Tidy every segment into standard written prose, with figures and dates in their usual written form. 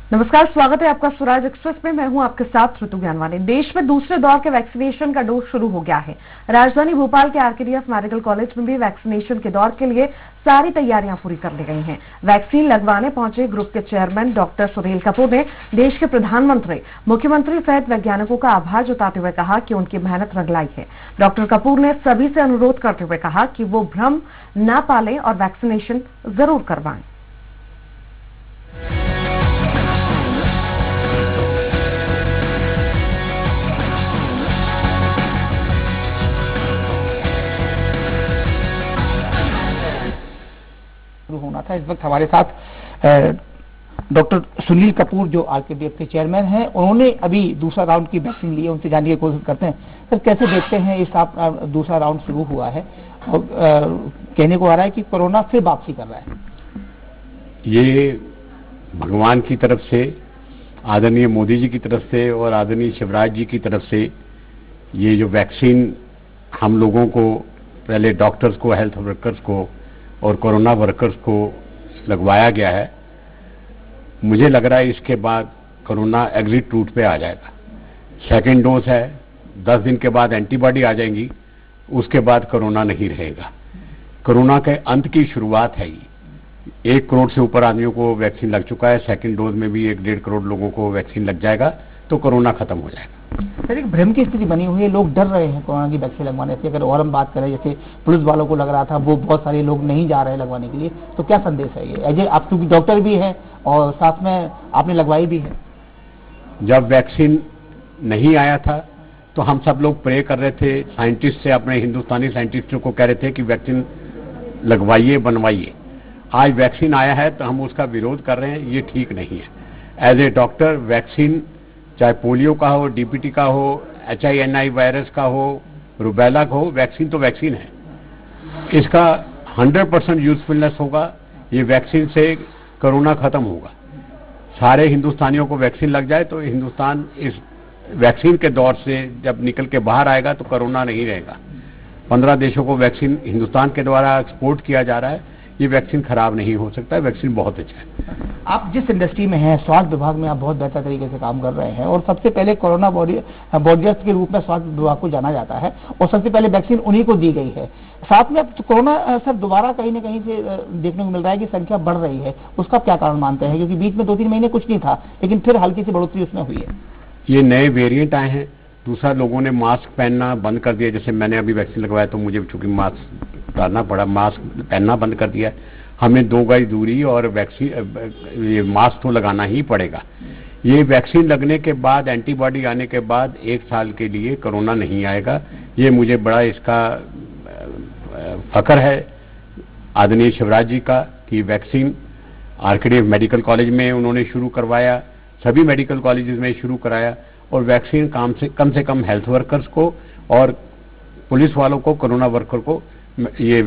नमस्कार, स्वागत है आपका स्वराज एक्सप्रेस में। मैं हूं आपके साथ ऋतु ज्ञानवानी। देश में दूसरे दौर के वैक्सीनेशन का डोज शुरू हो गया है। राजधानी भोपाल के आरकेडीएफ मेडिकल कॉलेज में भी वैक्सीनेशन के दौर के लिए सारी तैयारियां पूरी कर ली गई हैं। वैक्सीन लगवाने पहुंचे ग्रुप के चेयरमैन डॉक्टर सुनील कपूर ने देश के प्रधानमंत्री, मुख्यमंत्री सहित वैज्ञानिकों का आभार जताते हुए कहा कि उनकी मेहनत रंग लाई है। डॉक्टर कपूर ने सभी से अनुरोध करते हुए कहा कि वो भ्रम न पालें और वैक्सीनेशन जरूर करवाएं। होना था। इस वक्त हमारे साथ डॉक्टर सुनील कपूर जो आरकेडीएफ के चेयरमैन हैं, उन्होंने अभी दूसरा राउंड की वैक्सीन ली है। उनसे जानने की कोशिश करते हैं। सर, कैसे देखते हैं इस दूसरा राउंड शुरू हुआ है और कहने को आ रहा है कि कोरोना फिर वापसी कर रहा है। ये भगवान की तरफ से, आदरणीय मोदी जी की तरफ से और आदरणीय शिवराज जी की तरफ से ये जो वैक्सीन हम लोगों को, पहले डॉक्टर्स को, हेल्थ वर्कर्स को और कोरोना वर्कर्स को लगवाया गया है, मुझे लग रहा है इसके बाद कोरोना एग्जिट रूट पे आ जाएगा। सेकेंड डोज है, 10 दिन के बाद एंटीबॉडी आ जाएंगी, उसके बाद कोरोना नहीं रहेगा। कोरोना के अंत की शुरुआत है ये। 1 करोड़ से ऊपर आदमियों को वैक्सीन लग चुका है। सेकेंड डोज में भी 1-1.5 करोड़ लोगों को वैक्सीन लग जाएगा तो कोरोना खत्म हो जाएगा। सर, एक भ्रम की स्थिति बनी हुई है। लोग डर रहे हैं कोरोना की वैक्सीन लगवाने से। अगर और हम बात करें, जैसे पुलिस वालों को लग रहा था, वो बहुत सारे लोग नहीं जा रहे हैं लगवाने के लिए, तो क्या संदेश है ये? एज आप क्योंकि डॉक्टर भी हैं और साथ में आपने लगवाई भी है। जब वैक्सीन नहीं आया था तो हम सब लोग प्रे कर रहे थे, साइंटिस्ट से, अपने हिंदुस्तानी साइंटिस्टों को कह रहे थे कि वैक्सीन लगवाइए, बनवाइए। आज वैक्सीन आया है तो हम उसका विरोध कर रहे हैं। ये ठीक नहीं है। एज ए डॉक्टर, वैक्सीन चाहे पोलियो का हो, डीपीटी का हो, HIV वायरस का हो, रुबेला का हो, वैक्सीन तो वैक्सीन है। इसका 100% यूजफुलनेस होगा। ये वैक्सीन से कोरोना खत्म होगा। सारे हिंदुस्तानियों को वैक्सीन लग जाए तो हिंदुस्तान इस वैक्सीन के दौर से जब निकल के बाहर आएगा तो कोरोना नहीं रहेगा। 15 देशों को वैक्सीन हिंदुस्तान के द्वारा एक्सपोर्ट किया जा रहा है। ये वैक्सीन खराब नहीं हो सकता है। वैक्सीन बहुत अच्छा है। आप जिस इंडस्ट्री में हैं, स्वास्थ्य विभाग में आप बहुत बेहतर तरीके से काम कर रहे हैं और सबसे पहले कोरोना वॉरियर्स के रूप में स्वास्थ्य विभाग को जाना जाता है और सबसे पहले वैक्सीन उन्हीं को दी गई है। साथ में अब कोरोना सर दोबारा कहीं न कहीं से देखने को मिल रहा है कि संख्या बढ़ रही है। उसका क्या कारण मानते हैं? क्योंकि बीच में 2-3 महीने कुछ नहीं था, लेकिन फिर हल्की सी बढ़ोतरी उसमें हुई है। ये नए वेरिएंट आए हैं। दूसरा, लोगों ने मास्क पहनना बंद कर दिया। जैसे मैंने अभी वैक्सीन लगवाया तो मुझे चूंकि मास्क डालना पड़ा, मास्क पहनना बंद कर दिया। हमें 2 गज दूरी और वैक्सीन, ये मास्क तो लगाना ही पड़ेगा। ये वैक्सीन लगने के बाद, एंटीबॉडी आने के बाद 1 साल के लिए कोरोना नहीं आएगा। ये मुझे बड़ा इसका फख्र है आदरणीय शिवराज जी का कि वैक्सीन आरकेडीएफ मेडिकल कॉलेज में उन्होंने शुरू करवाया, सभी मेडिकल कॉलेजेस में शुरू कराया और वैक्सीन कम से कम हेल्थ वर्कर्स को और पुलिस वालों को, कोरोना वर्कर को ये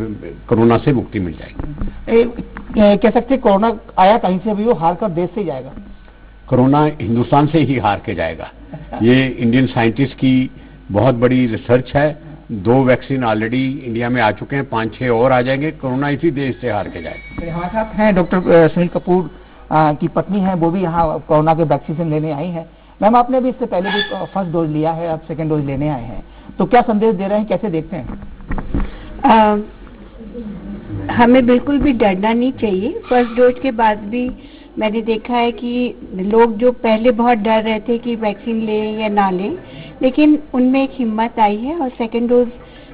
कोरोना से मुक्ति मिल जाएगी। कह सकते कोरोना आया कहीं से भी, वो हार कर देश से जाएगा। कोरोना हिंदुस्तान से ही हार के जाएगा। ये इंडियन साइंटिस्ट की बहुत बड़ी रिसर्च है। 2 वैक्सीन ऑलरेडी इंडिया में आ चुके हैं, 5-6 और आ जाएंगे। कोरोना इसी देश से हार के जाएगा। हमारे साथ हैं डॉक्टर सुनील कपूर की पत्नी है, वो भी यहाँ कोरोना के वैक्सीन लेने आई है। मैम, आपने भी इससे पहले भी फर्स्ट डोज लिया है, अब सेकेंड डोज लेने आए हैं, तो क्या संदेश दे रहे हैं, कैसे देखते हैं? हमें बिल्कुल भी डरना नहीं चाहिए। फर्स्ट डोज के बाद भी मैंने देखा है कि लोग जो पहले बहुत डर रहे थे कि वैक्सीन लें या ना लें, लेकिन उनमें एक हिम्मत आई है और सेकेंड डोज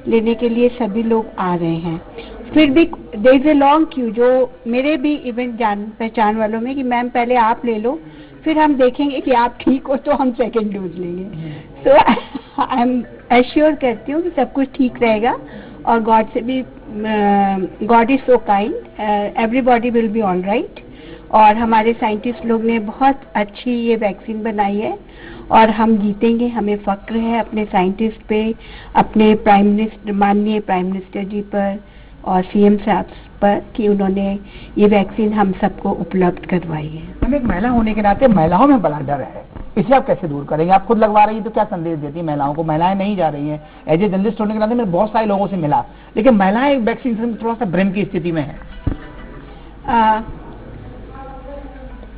लेने के लिए सभी लोग आ रहे हैं। फिर भी there is a long queue, जो मेरे भी इवन जान पहचान वालों में, कि मैम पहले आप ले लो, फिर हम देखेंगे कि आप ठीक हो तो हम सेकेंड डोज लेंगे। तो आई एम एश्योर करती हूँ कि सब कुछ ठीक रहेगा और गॉड से भी, God is so kind, everybody will be all right. और हमारे साइंटिस्ट लोग ने बहुत अच्छी ये वैक्सीन बनाई है और हम जीतेंगे। हमें फक्र है अपने साइंटिस्ट पे, अपने प्राइम मिनिस्टर, माननीय प्राइम मिनिस्टर जी पर और सीएम साहब पर कि उन्होंने ये वैक्सीन हम सबको उपलब्ध करवाई है। हम एक महिला होने के नाते महिलाओं में बड़ा डर है, इसे आप कैसे दूर करेंगे? आप खुद लगवा रही हैं तो क्या संदेश देती है महिलाओं को? महिलाएं नहीं जा रही हैं। एज ए जर्नलिस्ट होने के नाते मैं बहुत सारे लोगों से मिला, लेकिन महिलाएं वैक्सीन से थोड़ा सा भ्रम की स्थिति में है।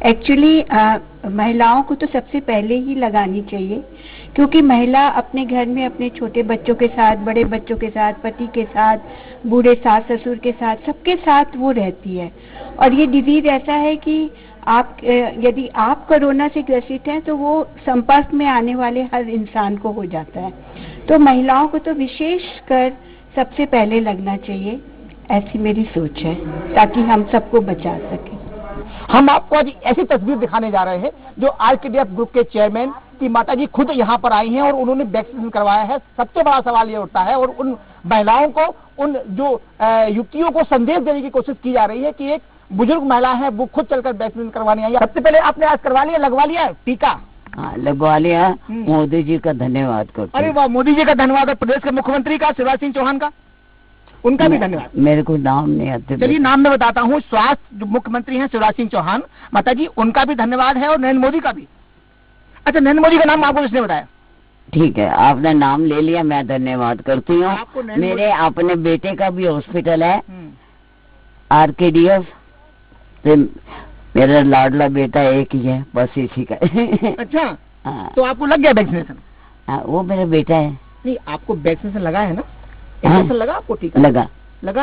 एक्चुअली महिलाओं को तो सबसे पहले ही लगानी चाहिए, क्योंकि महिला अपने घर में अपने छोटे बच्चों के साथ, बड़े बच्चों के साथ, पति के साथ, बूढ़े सास ससुर के साथ, सबके साथ वो रहती है। और ये डिजीज ऐसा है कि आप यदि आप कोरोना से ग्रसित हैं तो वो संपर्क में आने वाले हर इंसान को हो जाता है। तो महिलाओं को तो विशेष कर सबसे पहले लगना चाहिए, ऐसी मेरी सोच है, ताकि हम सबको बचा सकें। हम आपको आज ऐसी तस्वीर दिखाने जा रहे हैं जो आरकेडीएफ ग्रुप के चेयरमैन की माताजी खुद यहाँ पर आई हैं और उन्होंने वैक्सीनेशन करवाया है। सबसे बड़ा सवाल ये उठता है और उन महिलाओं को, उन जो युवतियों को संदेश देने की कोशिश की जा रही है कि एक बुजुर्ग महिला है वो खुद चलकर वैक्सीनेशन करवाने आई है। सबसे पहले आपने आज करवा लिया, लगवा लिया टीका? हाँ, लगवा लिया। मोदी जी का धन्यवाद करते। अरे वाह, मोदी जी का धन्यवाद। और प्रदेश के मुख्यमंत्री का, शिवराज सिंह चौहान का, उनका भी धन्यवाद। मेरे को नाम नहीं आते। चलिए नाम मैं बताता हूँ। स्वास्थ्य जो मुख्यमंत्री हैं शिवराज सिंह चौहान माता जी, उनका भी धन्यवाद है और नरेंद्र मोदी का भी। अच्छा, नरेंद्र मोदी का नाम आपको किसने बताया? ठीक है, आपने नाम ले लिया, मैं धन्यवाद करती हूँ। मेरे अपने बेटे का भी हॉस्पिटल है आरकेडीएफ, तो मेरा लाडला बेटा एक ही है, बस इसी का। अच्छा, हाँ। तो आपको लग गया वैक्सीनेशन? हाँ, वो मेरा बेटा है। नहीं, आपको वैक्सीनेशन लगा है ना? हाँ। इंजेक्शन लगा आपको? टीका लगा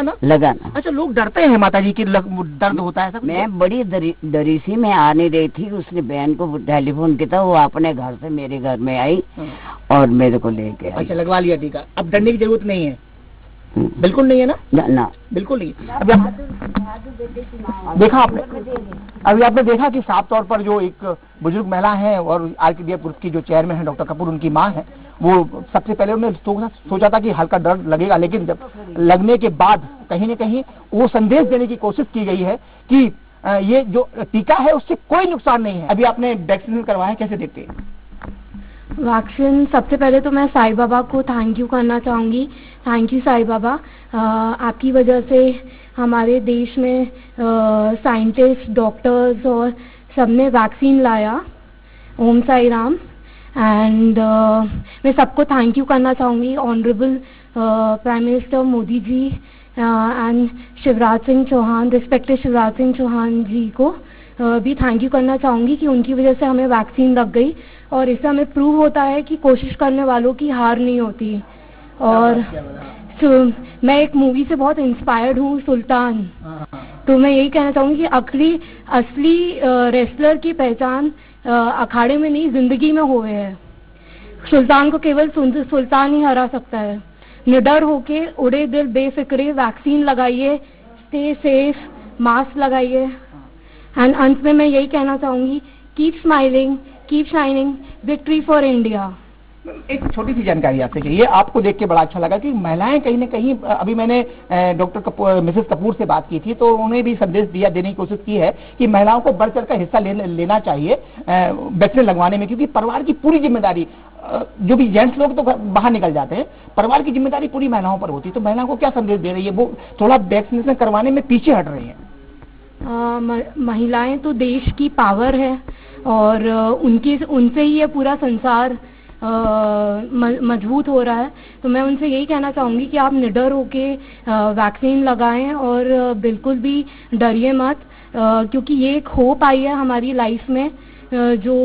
ना? लगा ना। अच्छा, लोग डरते हैं माता जी की दर्द होता है? मैं बड़ी डरी सी, मैं आ नहीं रही थी, उसने बहन को टेलीफोन किया था, वो अपने घर से मेरे घर में आई और मेरे को लेके आई। अच्छा, लगवा लिया टीका, अब डरने की जरूरत नहीं है? बिल्कुल नहीं है ना? ना, बिल्कुल नहीं। अभी देखा आपने, अभी आपने देखा कि साफ तौर पर जो एक बुजुर्ग महिला है और आरकेडीएफ ग्रुप की जो चेयरमैन है डॉक्टर कपूर, उनकी मां है, वो सबसे पहले उन्होंने सोचा था कि हल्का दर्द लगेगा, लेकिन जब लगने के बाद कहीं न कहीं वो संदेश देने की कोशिश की गई है कि ये जो टीका है उससे कोई नुकसान नहीं है। अभी आपने वैक्सीनेशन करवाया, कैसे देखते हैं? वैक्सीन, सबसे पहले तो मैं साईं बाबा को थैंक यू करना चाहूँगी। थैंक यू साईं बाबा, आपकी वजह से हमारे देश में साइंटिस्ट, डॉक्टर्स और सबने वैक्सीन लाया। ओम साई राम। एंड मैं सबको थैंक यू करना चाहूँगी, honourable prime minister Modi ji and Shivraj Singh Chouhan, respected Shivraj Singh Chouhan ji को भी थैंक यू करना चाहूँगी कि उनकी वजह से हमें वैक्सीन लग गई और इससे हमें प्रूव होता है कि कोशिश करने वालों की हार नहीं होती। और मैं एक मूवी से बहुत इंस्पायर्ड हूँ, सुल्तान। तो मैं यही कहना चाहूँगी कि असली रेसलर की पहचान अखाड़े में नहीं, जिंदगी में हुए है। सुल्तान को केवल सुल्तान ही हरा सकता है। निडर होके, उड़े दिल बेफिक्रे, वैक्सीन लगाइए, स्टे सेफ, मास्क लगाइए। एंड अंत में मैं यही कहना चाहूँगी, keep smiling, keep shining, victory for India. एक छोटी सी जानकारी आपसे चाहिए, आपको देख के बड़ा अच्छा लगा कि महिलाएं कहीं न कहीं, अभी मैंने डॉक्टर मिसेस कपूर से बात की थी तो उन्होंने भी संदेश देने की कोशिश की है कि महिलाओं को बढ़ चढ़ कर हिस्सा लेना चाहिए वैक्सीन लगवाने में, क्योंकि परिवार की पूरी जिम्मेदारी, जो भी जेंट्स लोग तो बाहर निकल जाते हैं, परिवार की जिम्मेदारी पूरी महिलाओं पर होती है। तो महिलाओं को क्या संदेश दे रही है? वो थोड़ा वैक्सीनेशन करवाने में पीछे हट रही है। महिलाएं तो देश की पावर है और उनसे ही ये पूरा संसार मजबूत हो रहा है। तो मैं उनसे यही कहना चाहूँगी कि आप निडर होके वैक्सीन लगाएं और बिल्कुल भी डरिए मत, क्योंकि ये एक होप आई है हमारी लाइफ में, जो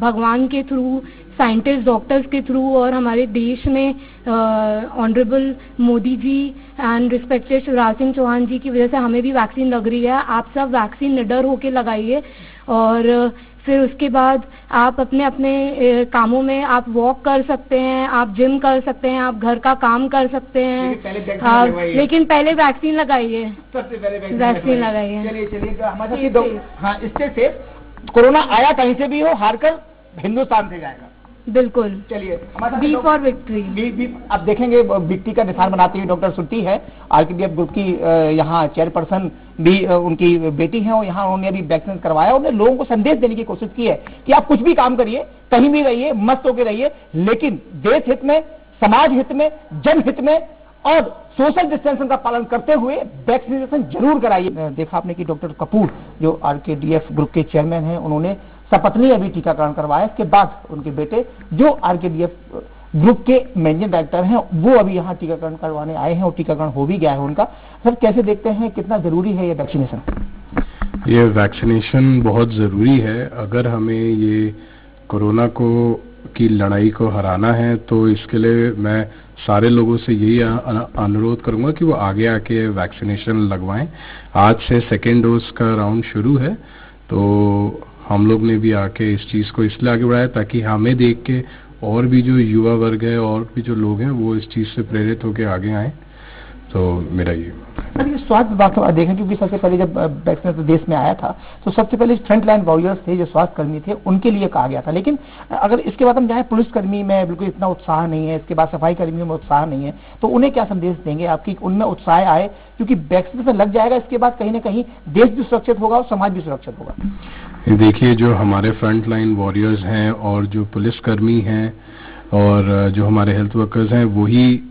भगवान के थ्रू, साइंटिस्ट, डॉक्टर्स के थ्रू और हमारे देश में honourable Modi ji and respected Shivraj Singh Chouhan ji की वजह से हमें भी वैक्सीन लग रही है। आप सब वैक्सीन निडर होके लगाइए और फिर उसके बाद आप अपने अपने कामों में आप वॉक कर सकते हैं, आप जिम कर सकते हैं, आप घर का काम कर सकते हैं, लेकिन पहले वैक्सीन लगाइए। सबसे पहले वैक्सीन लगाइए। चलिए हमारे साथ, हाँ, इससे सेफ। कोरोना आया कहीं से भी हो, हारकर हिंदुस्तान से जाएगा। बिल्कुल। चलिए, बी फॉर विक्ट्री। अब देखेंगे विक्ट्री का निशान बनाती हुई डॉक्टर श्रुति है, आरकेडीएफ ग्रुप की यहाँ चेयरपर्सन भी उनकी बेटी है और यहाँ उन्होंने अभी वैक्सीन करवाया। उन्होंने लोगों को संदेश देने की कोशिश की है कि आप कुछ भी काम करिए, कहीं भी रहिए, मस्त होकर रहिए, लेकिन देश हित में, समाज हित में, जनहित में और सोशल डिस्टेंसिंग का पालन करते हुए वैक्सीनेशन जरूर कराइए। देखा आपने कि डॉक्टर कपूर जो आरकेडीएफ ग्रुप के चेयरमैन हैं, उन्होंने सपत्नी अभी टीकाकरण करवाया। इसके बाद उनके बेटे जो आरकेडीएफ ग्रुप के मैनेजिंग डायरेक्टर हैं, वो अभी यहाँ टीकाकरण करवाने आए हैं और टीकाकरण हो भी गया है उनका। सर, कैसे देखते हैं, कितना जरूरी है ये वैक्सीनेशन? ये वैक्सीनेशन बहुत ज़रूरी है। अगर हमें ये कोरोना की लड़ाई को हराना है तो इसके लिए मैं सारे लोगों से यही अनुरोध करूंगा कि वो आगे आके वैक्सीनेशन लगवाएं। आज से सेकेंड डोज का राउंड शुरू है, तो हम लोग ने भी आके इस चीज़ को इसलिए आगे बढ़ाया ताकि हमें देख के और भी जो युवा वर्ग है और भी जो लोग हैं वो इस चीज़ से प्रेरित होकर आगे आएँ। तो मेरा ये स्वास्थ्य विभाग के बाद देखें, क्योंकि सबसे पहले जब वैक्सीन देश में आया था तो सबसे पहले फ्रंट लाइन वॉरियर्स थे, जो स्वास्थ्य कर्मी थे, उनके लिए कहा गया था। लेकिन अगर इसके बाद हम जाएं, पुलिसकर्मी में बिल्कुल इतना उत्साह नहीं है, इसके बाद सफाई कर्मियों में उत्साह नहीं है, तो उन्हें क्या संदेश देंगे आपकी उनमें उत्साह आए, क्योंकि वैक्सीन लग जाएगा, इसके बाद कहीं ना कहीं देश भी सुरक्षित होगा और समाज भी सुरक्षित होगा। देखिए, जो हमारे फ्रंट लाइन वॉरियर्स हैं और जो पुलिसकर्मी हैं और जो हमारे हेल्थ वर्कर्स हैं, वही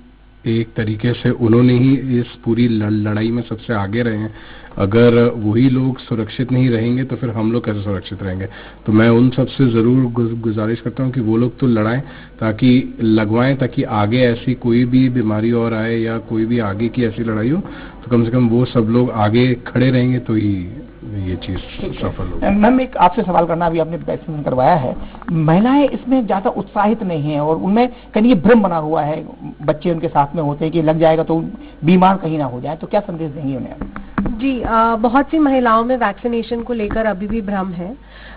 एक तरीके से उन्होंने ही इस पूरी लड़ाई में सबसे आगे रहे हैं। अगर वही लोग सुरक्षित नहीं रहेंगे तो फिर हम लोग कैसे सुरक्षित रहेंगे। तो मैं उन सबसे ज़रूर गुजारिश करता हूं कि वो लोग तो लड़ाएं, ताकि लगवाएं, ताकि आगे ऐसी कोई भी बीमारी और आए या कोई भी आगे की ऐसी लड़ाई हो तो कम से कम वो सब लोग आगे खड़े रहेंगे तो ही ये चीज सफल होगी। मैम, एक आपसे सवाल करना, अभी आपने वैक्सीन करवाया है, महिलाएं इसमें ज्यादा उत्साहित नहीं है और उनमें कहीं ये भ्रम बना हुआ है, बच्चे उनके साथ में होते हैं कि लग जाएगा तो बीमार कहीं ना हो जाए, तो क्या संदेश देंगे उन्हें? जी, बहुत सी महिलाओं में वैक्सीनेशन को लेकर अभी भी भ्रम है।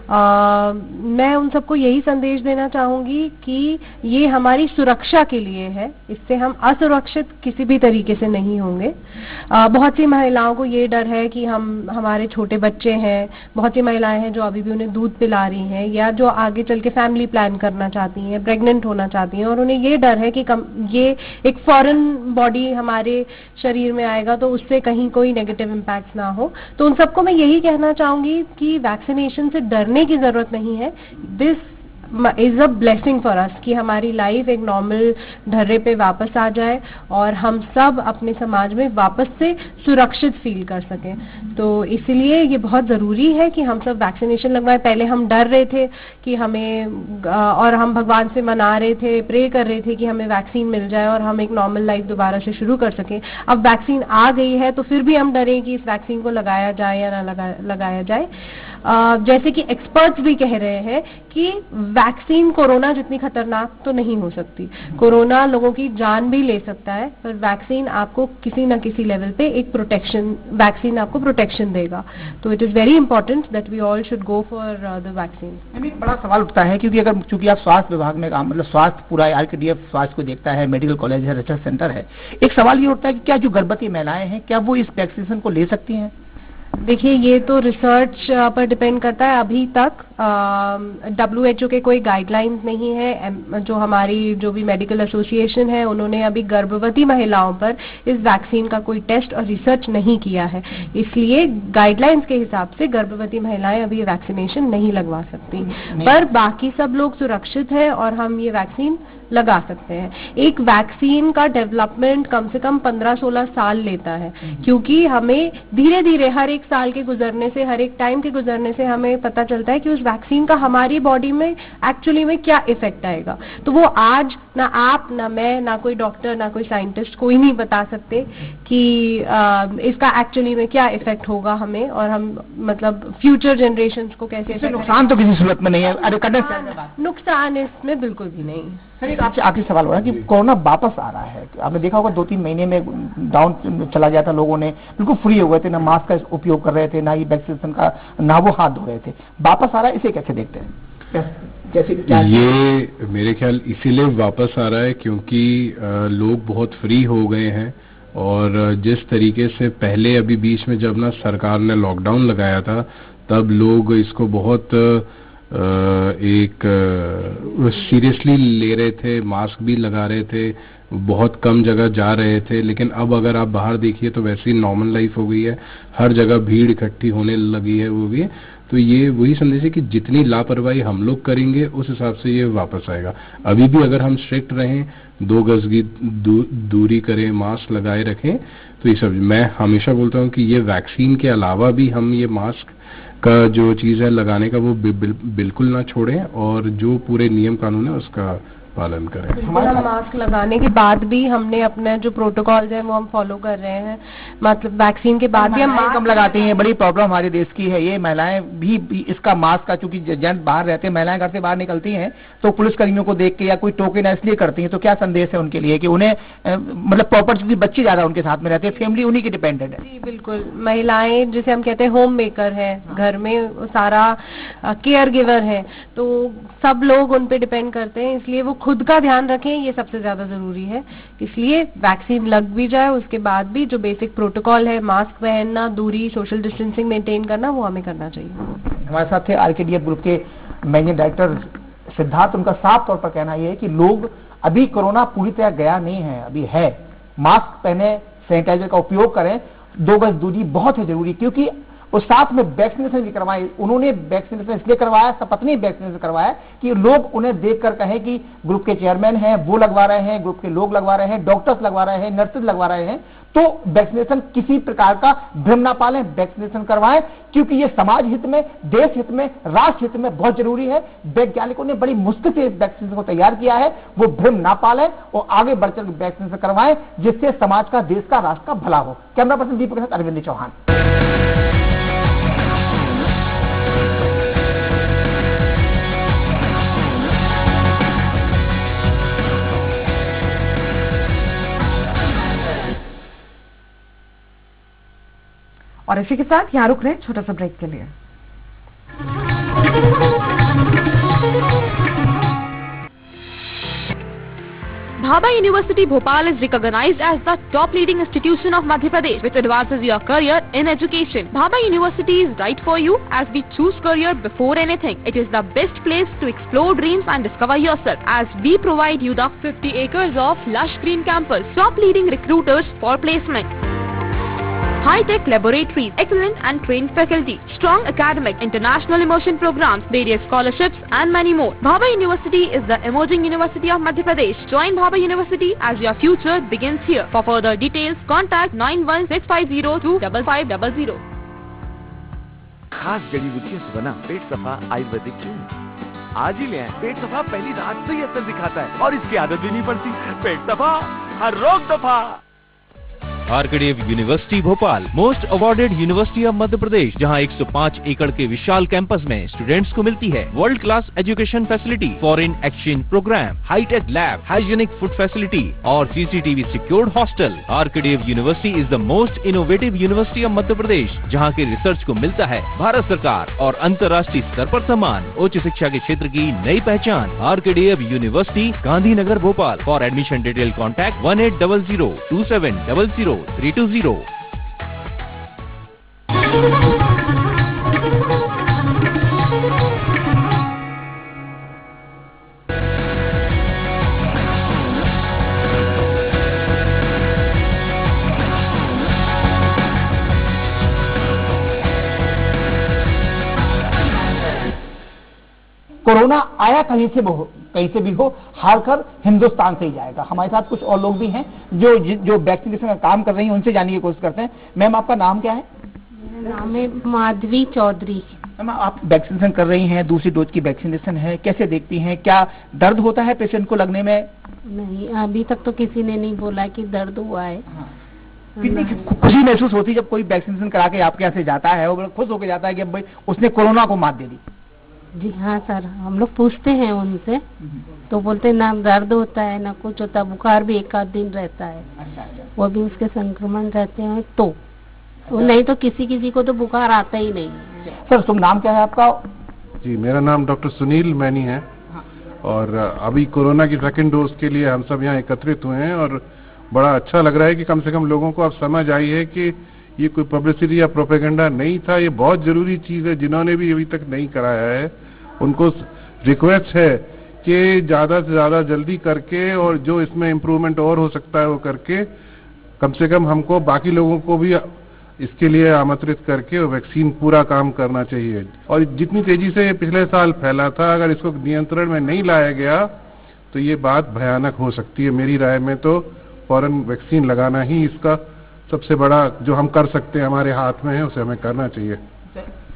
मैं उन सबको यही संदेश देना चाहूंगी कि ये हमारी सुरक्षा के लिए है, इससे हम असुरक्षित किसी भी तरीके से नहीं होंगे। बहुत सी महिलाओं को ये डर है कि हमारे छोटे बच्चे हैं, बहुत सी महिलाएं हैं जो अभी भी उन्हें दूध पिला रही हैं या जो आगे चल के फैमिली प्लान करना चाहती हैं, प्रेग्नेंट होना चाहती हैं, और उन्हें ये डर है कि ये एक फॉरेन बॉडी हमारे शरीर में आएगा तो उससे कहीं कोई नेगेटिव इम्पैक्ट ना हो। तो उन सबको मैं यही कहना चाहूंगी कि वैक्सीनेशन से डरने की जरूरत नहीं है। This is a blessing for us कि हमारी लाइफ एक नॉर्मल ढर्रे पे वापस आ जाए और हम सब अपने समाज में वापस से सुरक्षित फील कर सकें। तो इसलिए ये बहुत ज़रूरी है कि हम सब वैक्सीनेशन लगवाएं। पहले हम डर रहे थे कि हमें और हम भगवान से मना रहे थे, प्रे कर रहे थे कि हमें वैक्सीन मिल जाए और हम एक नॉर्मल लाइफ दोबारा से शुरू कर सकें। अब वैक्सीन आ गई है तो फिर भी हम डरें कि इस वैक्सीन को लगाया जाए या ना लगाया जाए। जैसे कि एक्सपर्ट्स भी कह रहे हैं कि वैक्सीन कोरोना जितनी खतरनाक तो नहीं हो सकती। कोरोना लोगों की जान भी ले सकता है, पर वैक्सीन आपको किसी न किसी लेवल पे एक वैक्सीन आपको प्रोटेक्शन देगा। तो it is very important that we all should go for the vaccine. एक बड़ा सवाल उठता है, क्योंकि आप स्वास्थ्य विभाग में काम, मतलब स्वास्थ्य पूरा आरकेडीएफ स्वास्थ्य को देखता है, मेडिकल कॉलेज है, रिसर्च सेंटर है। एक सवाल ये उठता है कि क्या जो गर्भवती महिलाएं हैं, क्या वो इस वैक्सीनेशन को ले सकती हैं? देखिए, ये तो रिसर्च पर डिपेंड करता है। अभी तक WHO के कोई गाइडलाइंस नहीं है। जो भी मेडिकल एसोसिएशन है, उन्होंने अभी गर्भवती महिलाओं पर इस वैक्सीन का कोई टेस्ट और रिसर्च नहीं किया है। इसलिए गाइडलाइंस के हिसाब से गर्भवती महिलाएं अभी वैक्सीनेशन नहीं लगवा सकती, पर बाकी सब लोग सुरक्षित है और हम ये वैक्सीन लगा सकते हैं। एक वैक्सीन का डेवलपमेंट कम से कम 15-16 साल लेता है, क्योंकि हमें धीरे धीरे हर एक साल के गुजरने से, हर एक टाइम के गुजरने से हमें पता चलता है कि उस वैक्सीन का हमारी बॉडी में एक्चुअली में क्या इफेक्ट आएगा। तो वो आज ना आप, ना मैं, ना कोई डॉक्टर, ना कोई साइंटिस्ट, कोई नहीं बता सकते कि इसका एक्चुअली में क्या इफेक्ट होगा हमें, और हम मतलब फ्यूचर जनरेशंस को कैसे। नुकसान तो किसी सूरत में नहीं है। नुकसान इसमें बिल्कुल भी नहीं। सर, एक आपसे आखिरी सवाल हो रहा है कि कोरोना वापस आ रहा है। आपने देखा होगा 2-3 महीने में डाउन चला गया था, लोगों ने बिल्कुल फ्री हो गए थे, ना मास्क का उपयोग कर रहे थे, ना ही वैक्सीनेशन का, ना वो हाथ धो रहे थे। वापस आ रहा है, इसे कैसे देखते हैं? ये मेरे ख्याल इसीलिए वापस आ रहा है क्योंकि लोग बहुत फ्री हो गए हैं, और जिस तरीके से पहले अभी बीच में जब ना सरकार ने लॉकडाउन लगाया था, तब लोग इसको बहुत एक सीरियसली ले रहे थे, मास्क भी लगा रहे थे, बहुत कम जगह जा रहे थे। लेकिन अब अगर आप बाहर देखिए तो वैसी नॉर्मल लाइफ हो गई है, हर जगह भीड़ इकट्ठी होने लगी है, वो भी है। तो ये वही संदेश है कि जितनी लापरवाही हम लोग करेंगे उस हिसाब से ये वापस आएगा। अभी भी अगर हम स्ट्रिक्ट रहें, 2 गज की दूरी करें, मास्क लगाए रखें, तो ये सब मैं हमेशा बोलता हूँ कि ये वैक्सीन के अलावा भी हम ये मास्क का जो चीज़ है लगाने का वो बिल्कुल ना छोड़ें, और जो पूरे नियम कानून है उसका पालन करें। बिल्कुल, हम मास्क लगाने के बाद भी हमने अपना जो प्रोटोकॉल्स है वो हम फॉलो कर रहे हैं। मतलब वैक्सीन के बाद भी हम मास्क कम लगाती हैं। बड़ी प्रॉब्लम हमारे देश की है ये। महिलाएं भी इसका मास्क का, चूंकि जेंट्स बाहर रहते हैं, महिलाएं घर से बाहर निकलती हैं तो पुलिसकर्मियों को देख के या कोई टोकन इसलिए करती हैं। तो क्या संदेश है उनके लिए कि उन्हें मतलब प्रॉपर, चूंकि बच्चे ज्यादा उनके साथ में रहते हैं, फैमिली उन्हीं की डिपेंडेंट है। जी बिल्कुल, महिलाएं जिसे हम कहते हैं होम मेकर है, घर में सारा केयर गिवर है, तो सब लोग उन पे डिपेंड करते हैं, इसलिए वो खुद का ध्यान रखें, ये सबसे ज्यादा जरूरी है। इसलिए वैक्सीन लग भी जाए उसके बाद भी जो बेसिक प्रोटोकॉल है, मास्क पहनना, दूरी, सोशल डिस्टेंसिंग मेंटेन करना, वो हमें करना चाहिए। हमारे साथ थे आरकेडीएफ ग्रुप के मैनेजिंग डायरेक्टर सिद्धार्थ। उनका साफ तौर पर कहना यह है कि लोग, अभी कोरोना पूरी तरह गया नहीं है, अभी है। मास्क पहने, सैनिटाइजर का उपयोग करें, 2 गज दूरी बहुत ही जरूरी, क्योंकि और साथ में वैक्सीनेशन भी करवाए। उन्होंने वैक्सीनेशन इसलिए करवाया, सपत्नी वैक्सीनेशन करवाया कि लोग उन्हें देखकर कहें कि ग्रुप के चेयरमैन हैं वो लगवा रहे हैं, ग्रुप के लोग लगवा रहे हैं, डॉक्टर्स लगवा रहे हैं, नर्सेज लगवा रहे हैं। तो वैक्सीनेशन किसी प्रकार का भ्रम ना पालें, वैक्सीनेशन करवाएं, क्योंकि ये समाज हित में, देश हित में, राष्ट्र हित में बहुत जरूरी है। वैज्ञानिकों ने बड़ी मुश्किल से इस वैक्सीनेशन को तैयार किया है, वो भ्रम ना पालें और आगे बढ़कर वैक्सीनेशन करवाएं, जिससे समाज का, देश का, राष्ट्र का भला हो। कैमरा पर्सन दीपक के साथ अरविंद चौहान। और इसी के साथ यहाँ रुक रहे हैं छोटा सा ब्रेक के लिए। Bhabha University Bhopal is recognized as the top leading institution of Madhya Pradesh, which advances your career in education. Bhabha University is right for you as we choose career before anything. It is the best place to explore dreams and discover yourself, as we provide you the 50 acres of lush green campus, top leading recruiters for placement, high-tech laboratories, excellent and trained faculty, strong academic, international immersion programs, various scholarships and many more. Bhabha University is the emerging university of Madhya Pradesh. Join Bhabha University as your future begins here. For further details, contact 9165025500. खास जड़ी बूटियों से बना पेट सफा आयुर्वेदिक चूर्ण आज ही ले आए। पेट सफा पहली रात से ही असर दिखाता है और इसकी आदत भी नहीं पड़ती। पेट सफा, हर रोग दफा। RKDF university Bhopal, most awarded university of Madhya Pradesh, जहां 105 एकड़ के विशाल कैंपस में स्टूडेंट्स को मिलती है world class education facility, foreign exchange programme, hi tech lab, hygienic food facility और CCTV secured hostel. RKDF university is the most innovative university of Madhya Pradesh, जहां के रिसर्च को मिलता है भारत सरकार और अंतर्राष्ट्रीय स्तर पर सम्मान। उच्च शिक्षा के क्षेत्र की नई पहचान। RKDF university, Gandhinagar, Bhopal. For admission detail contact 18002700 320। Corona आया कहीं से भी हो, हारकर हिंदुस्तान से ही जाएगा। हमारे साथ कुछ और लोग भी हैं जो वैक्सीनेशन का काम कर रही हैं, उनसे जानने की कोशिश करते हैं। मैम, आपका नाम क्या है? मेरा नाम है माधवी चौधरी। मैम, आप वैक्सीनेशन कर रही हैं, दूसरी डोज की वैक्सीनेशन है, कैसे देखती हैं? क्या दर्द होता है पेशेंट को लगने में? नहीं, अभी तक तो किसी ने नहीं बोला कि दर्द हुआ है। कितनी खुशी महसूस होती है जब कोई वैक्सीनेशन करा के आपके यहाँ से जाता है और खुश होकर जाता है कि भाई उसने कोरोना को मात दे दी? जी हाँ सर, हम लोग पूछते हैं उनसे तो बोलते ना दर्द होता है ना कुछ होता, बुखार भी 1 आध दिन रहता है। वो भी उसके संक्रमण रहते हैं तो नहीं तो किसी को तो बुखार आता ही नहीं। सर, शुभ नाम क्या है आपका? जी, मेरा नाम डॉक्टर सुनील मैनी है और अभी कोरोना की सेकंड डोज के लिए हम सब यहाँ एकत्रित हुए हैं और बड़ा अच्छा लग रहा है कि कम से कम लोगों को अब समझ आई है कि ये कोई पब्लिसिटी या प्रोपेगेंडा नहीं था, ये बहुत जरूरी चीज है। जिन्होंने भी अभी तक नहीं कराया है उनको रिक्वेस्ट है कि ज्यादा से ज्यादा जल्दी करके और जो इसमें इम्प्रूवमेंट और हो सकता है वो करके कम से कम हमको बाकी लोगों को भी इसके लिए आमंत्रित करके वैक्सीन पूरा काम करना चाहिए। और जितनी तेजी से पिछले साल फैला था, अगर इसको नियंत्रण में नहीं लाया गया तो ये बात भयानक हो सकती है। मेरी राय में तो फौरन वैक्सीन लगाना ही इसका सबसे बड़ा जो हम कर सकते हैं, हमारे हाथ में है, उसे हमें करना चाहिए।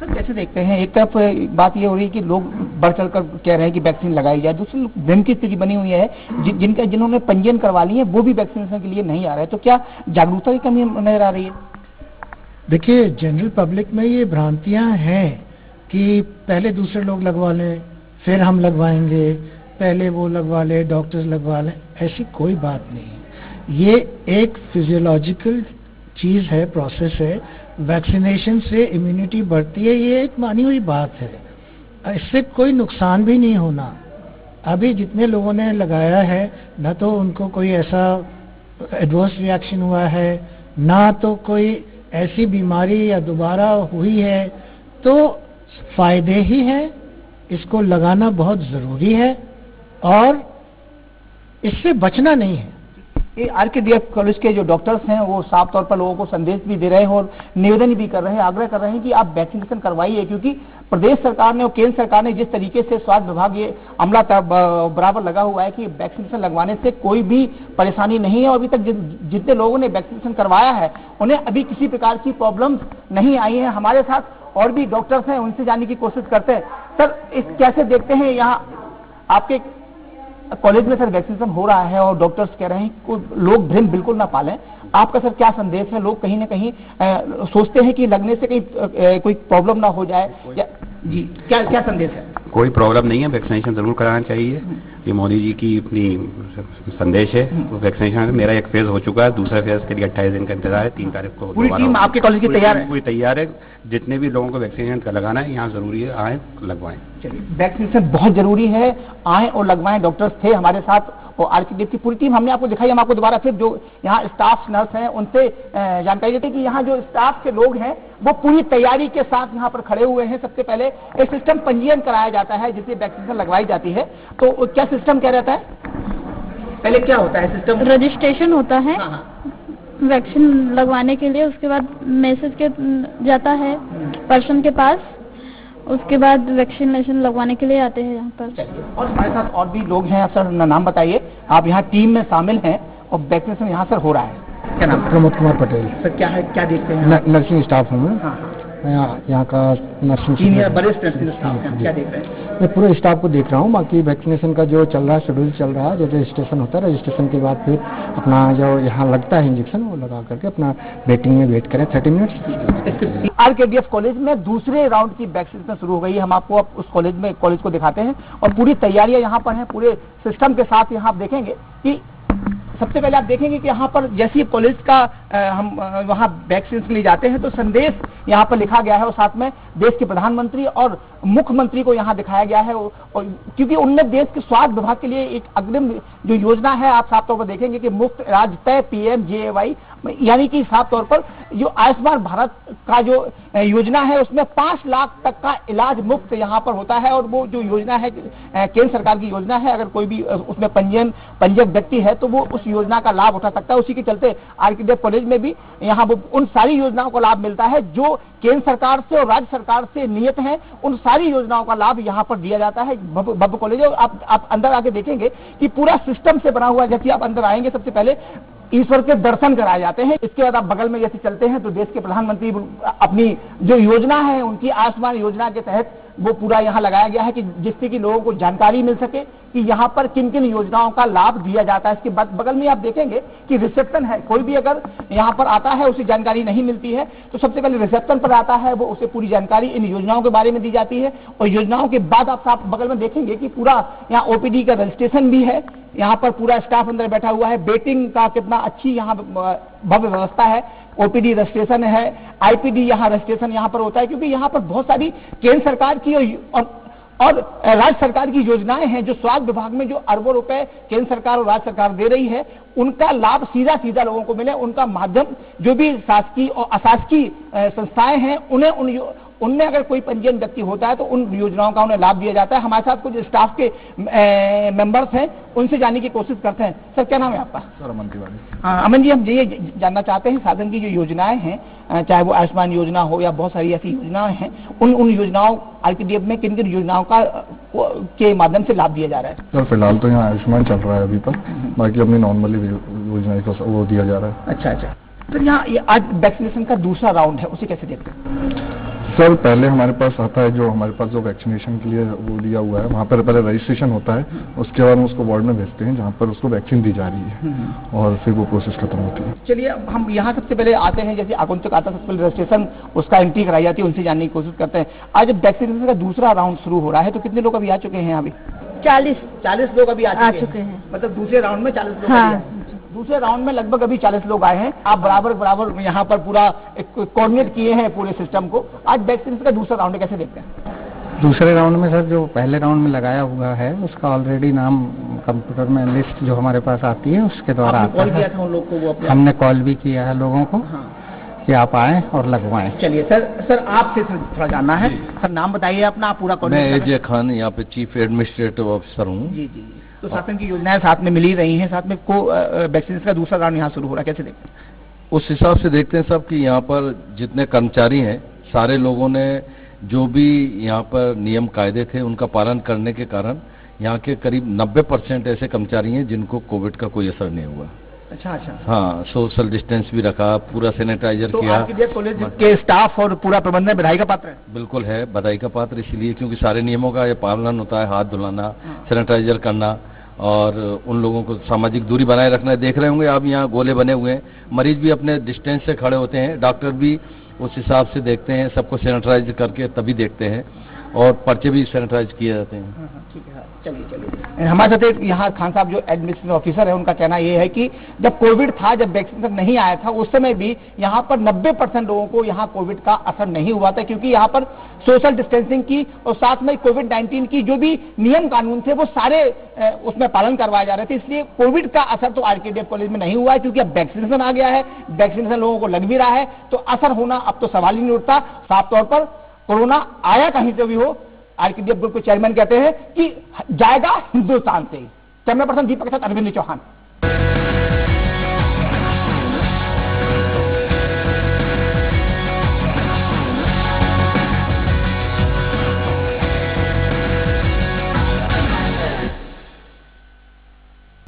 सर कैसे देखते हैं, एक तरफ बात ये हो रही है कि लोग बढ़ चढ़कर कह रहे हैं कि वैक्सीन लगाई जाए, दूसरी भ्रम की स्थिति बनी हुई है, जिन्होंने पंजीयन करवा ली है वो भी वैक्सीनेशन के लिए नहीं आ रहे, तो क्या जागरूकता की कमी नजर आ रही है? देखिए, जनरल पब्लिक में ये भ्रांतियां हैं कि पहले दूसरे लोग लगवा लें, फिर हम लगवाएंगे, पहले वो लगवा ले, डॉक्टर्स लगवा लें, ऐसी कोई बात नहीं है। ये एक फिजियोलॉजिकल चीज है, प्रोसेस है। वैक्सीनेशन से इम्यूनिटी बढ़ती है, ये एक मानी हुई बात है, इससे कोई नुकसान भी नहीं होना। अभी जितने लोगों ने लगाया है न तो उनको कोई ऐसा एडवर्स रिएक्शन हुआ है, ना तो कोई ऐसी बीमारी या दोबारा हुई है, तो फायदे ही हैं। इसको लगाना बहुत जरूरी है और इससे बचना नहीं है। ये आरकेडीएफ कॉलेज के जो डॉक्टर्स हैं वो साफ तौर पर लोगों को संदेश भी दे रहे हैं और निवेदन भी कर रहे हैं, आग्रह कर रहे हैं कि आप वैक्सीनेशन करवाइए, क्योंकि प्रदेश सरकार ने और केंद्र सरकार ने जिस तरीके से स्वास्थ्य विभाग ये अमला बराबर लगा हुआ है कि वैक्सीनेशन लगवाने से कोई भी परेशानी नहीं है, और अभी तक जितने लोगों ने वैक्सीनेशन करवाया है उन्हें अभी किसी प्रकार की प्रॉब्लम नहीं आई है। हमारे साथ और भी डॉक्टर्स हैं, उनसे जानने की कोशिश करते हैं। सर, इस कैसे देखते हैं, यहाँ आपके कॉलेज में सर वैक्सीनेशन हो रहा है और डॉक्टर्स कह रहे हैं कि लोग भ्रम बिल्कुल ना पालें, आपका सर क्या संदेश है? लोग कहीं ना कहीं सोचते हैं कि लगने से कहीं कोई प्रॉब्लम ना हो जाए, जी क्या संदेश है? कोई प्रॉब्लम नहीं है, वैक्सीनेशन जरूर कराना चाहिए, ये मोदी जी की अपनी संदेश है। तो वैक्सीनेशन मेरा एक फेज हो चुका है, दूसरा फेज के लिए 28 दिन का इंतजार है, 3 तारीख को पूरी टीम आपके कॉलेज की तैयार है? पूरी तैयार है, जितने भी लोगों को वैक्सीनेशन लगाना है यहाँ जरूरी है, आए लगवाएं। चलिए, वैक्सीनेशन बहुत जरूरी है, आए और लगवाएं। डॉक्टर्स थे हमारे साथ और आरकेडीएफ की पूरी टीम हमने आपको दिखाई। हम आपको दोबारा फिर जो यहाँ स्टाफ नर्स हैं उनसे जानकारी देते हैं कि यहाँ जो स्टाफ के लोग हैं वो पूरी तैयारी के साथ यहाँ पर खड़े हुए हैं। सबसे पहले एक सिस्टम पंजीयन कराया जाता है जिससे वैक्सीनेशन लगवाई जाती है। तो क्या सिस्टम क्या रहता है, पहले क्या होता है सिस्टम? रजिस्ट्रेशन होता है वैक्सीन लगवाने के लिए, उसके बाद मैसेज के जाता है पर्सन के पास, उसके बाद वैक्सीनेशन लगवाने के लिए आते हैं यहाँ पर। और हमारे साथ और भी लोग हैं, सर नाम बताइए, आप यहाँ टीम में शामिल हैं और वैक्सीनेशन यहाँ सर हो रहा है, क्या नाम? प्रमोद कुमार पटेल। सर क्या है, क्या देखते हैं? नर्सिंग स्टाफ हूँ मैं, यहाँ का नर्सिंग वरिष्ठ नर्सिंग स्टाफ हैं, क्या देख रहे हैं? मैं पूरे स्टाफ को देख रहा हूँ। बाकी वैक्सीनेशन का जो चल रहा है, शेड्यूल चल रहा है, जो रजिस्ट्रेशन होता है, रजिस्ट्रेशन के बाद फिर अपना जो यहाँ लगता है इंजेक्शन वो लगा करके अपना वेटिंग में वेट करें 30 मिनट्स। आरकेडीएफ कॉलेज में दूसरे राउंड की वैक्सीनेशन शुरू हो गई है। हम आपको अब उस कॉलेज को दिखाते हैं और पूरी तैयारियां यहाँ पर हैं, पूरे सिस्टम के साथ। यहाँ आप देखेंगे कि सबसे पहले आप देखेंगे कि यहाँ पर जैसे कॉलेज का हम वहाँ वैक्सीन के लिए जाते हैं तो संदेश यहाँ पर लिखा गया है और साथ में देश के प्रधानमंत्री और मुख्यमंत्री को यहाँ दिखाया गया है, और क्योंकि उनने देश के स्वास्थ्य विभाग के लिए एक अग्रिम जो योजना है, आप साफ तौर पर देखेंगे कि मुफ्त इलाज तय PMJAY, यानी कि साफ तौर पर जो आयुष्मान भारत का जो योजना है उसमें 5 लाख तक का इलाज मुफ्त यहाँ पर होता है। और वो जो योजना है केंद्र सरकार की योजना है, अगर कोई भी उसमें पंजीयक व्यक्ति है तो वो उस योजना का लाभ उठा सकता है। उसी के चलते आरकेडीएफ कॉलेज में भी यहाँ उन सारी योजनाओं का लाभ मिलता है जो केंद्र सरकार से और राज्य सरकार से नियत है, उन सारी योजनाओं का लाभ यहाँ पर दिया जाता है भव्य कॉलेज। आप अंदर आके देखेंगे कि पूरा सिस्टम से बना हुआ है। जैसे आप अंदर आएंगे सबसे पहले ईश्वर के दर्शन कराए जाते हैं, इसके बाद आप बगल में जैसे चलते हैं तो देश के प्रधानमंत्री अपनी जो योजना है उनकी आयुष्मान योजना के तहत वो पूरा यहाँ लगाया गया है कि जिससे कि लोगों को जानकारी मिल सके कि यहाँ पर किन किन योजनाओं का लाभ दिया जाता है। इसके बाद बगल में आप देखेंगे कि रिसेप्शन है, कोई भी अगर यहाँ पर आता है उसे जानकारी नहीं मिलती है तो सबसे पहले रिसेप्शन पर आता है, वो उसे पूरी जानकारी इन योजनाओं के बारे में दी जाती है। और योजनाओं के बाद आप साफ बगल में देखेंगे कि पूरा यहाँ OPD का रजिस्ट्रेशन भी है, यहाँ पर पूरा स्टाफ अंदर बैठा हुआ है। वेटिंग का कितना अच्छी यहाँ भव्य व्यवस्था है, OPD रजिस्ट्रेशन है, IPD यहाँ रजिस्ट्रेशन यहाँ पर होता है, क्योंकि यहाँ पर बहुत सारी केंद्र सरकार की और राज्य सरकार की योजनाएं हैं जो स्वास्थ्य विभाग में जो अरबों रुपए केंद्र सरकार और राज्य सरकार दे रही है, उनका लाभ सीधा लोगों को मिले, उनका माध्यम जो भी शासकीय और अशासकीय संस्थाएं हैं उनमें अगर कोई पंजीयन व्यक्ति होता है तो उन योजनाओं का उन्हें लाभ दिया जाता है। हमारे साथ कुछ स्टाफ के मेंबर्स हैं, उनसे जानने की कोशिश करते हैं। सर क्या नाम है आपका? सर अमन तिवारी। अमन जी, हम ये जानना चाहते हैं साधन की जो योजनाएं हैं, चाहे वो आयुष्मान योजना हो या बहुत सारी ऐसी योजनाएं हैं, उन योजनाओं आरकेडीएफ में किन किन योजनाओं के माध्यम से लाभ दिया जा रहा है? सर फिलहाल तो यहाँ आयुष्मान चल रहा है अभी तक, बाकी अपनी नॉर्मली योजना को वो दिया जा रहा है। अच्छा। तो यहाँ ये आज वैक्सीनेशन का दूसरा राउंड है, उसे कैसे देखते हैं? सर पहले हमारे पास आता है, जो हमारे पास जो वैक्सीनेशन के लिए वो दिया हुआ है, वहाँ पर पहले रजिस्ट्रेशन होता है, उसके बाद हम उसको वार्ड में भेजते हैं जहाँ पर उसको वैक्सीन दी जा रही है और फिर वो प्रोसेस खत्म होती है। चलिए अब हम यहाँ सबसे पहले आते हैं, जैसे आगंतुक आता है सबसे पहले रजिस्ट्रेशन उसका एंट्री कराई जाती है, उनसे जानने की कोशिश करते हैं। आज जब वैक्सीनेशन का दूसरा राउंड शुरू हो रहा है तो कितने लोग अभी आ चुके हैं? अभी 40 लोग अभी आ चुके हैं। मतलब दूसरे राउंड में 40 लोग हाँ। दूसरे राउंड में लगभग अभी 40 लोग आए हैं। आप बराबर यहाँ पर पूरा कोऑर्डिनेट किए हैं पूरे सिस्टम को। आज वैक्सीनेशन का दूसरा राउंड कैसे देखते हैं? दूसरे राउंड में सर जो पहले राउंड में लगाया हुआ है उसका ऑलरेडी नाम कंप्यूटर में लिस्ट जो हमारे पास आती है उसके द्वारा आता कॉल है। किया था उन लोग को? वो हमने कॉल भी किया है लोगों को कि आप आएं और लगवाएं। चलिए सर आपसे थोड़ा जानना है। सर नाम बताइए अपना, आप पूरा मैं एजे खान यहाँ पे चीफ एडमिनिस्ट्रेटिव ऑफिसर हूँ। जी। तो शासन की योजनाएं साथ में मिल ही रही हैं, साथ में वैक्सीनेशन का दूसरा राउंड यहाँ शुरू हो रहा है, कैसे देखते हैं? उस हिसाब से देखते हैं सब कि यहाँ पर जितने कर्मचारी हैं सारे लोगों ने जो भी यहाँ पर नियम कायदे थे उनका पालन करने के कारण यहाँ के करीब 90% ऐसे कर्मचारी हैं जिनको कोविड का कोई असर नहीं हुआ। अच्छा। हाँ, सोशल डिस्टेंस भी रखा, पूरा सैनिटाइजर तो किया। आरकेडीएफ कॉलेज के स्टाफ और पूरा प्रबंधन बधाई का पात्र है? बिल्कुल है, बधाई का पात्र इसलिए क्योंकि सारे नियमों का ये पालन होता है, हाथ धुलाना, सैनिटाइजर करना और उन लोगों को सामाजिक दूरी बनाए रखना। देख रहे होंगे आप यहाँ गोले बने हुए हैं, मरीज भी अपने डिस्टेंस से खड़े होते हैं, डॉक्टर भी उस हिसाब से देखते हैं, सबको सैनिटाइज करके तभी देखते हैं और पर्चे भी सैनिटाइज किए जाते हैं। ठीक है, चलिए। हमारे साथ यहाँ खान साहब जो एडमिनिस्ट्रेटिव ऑफिसर है, उनका कहना ये है कि जब कोविड था, जब वैक्सीनेशन नहीं आया था, उस समय भी यहाँ पर 90% लोगों को यहाँ कोविड का असर नहीं हुआ था, क्योंकि यहाँ पर सोशल डिस्टेंसिंग की और साथ में कोविड-19 की जो भी नियम कानून थे वो सारे उसमें पालन करवाए जा रहे थे। इसलिए कोविड का असर तो आरकेडीएफ कॉलेज में नहीं हुआ है, क्योंकि अब वैक्सीनेशन आ गया है, वैक्सीनेशन लोगों को लग भी रहा है, तो असर होना अब तो सवाल ही नहीं उठता। साफ तौर पर कोरोना आया कहीं से भी हो, आरकेडीएफ ग्रुप के चेयरमैन कहते हैं कि जाएगा हिंदुस्तान से। कैमरा पर्सन दीपक के साथ अरविंद चौहान।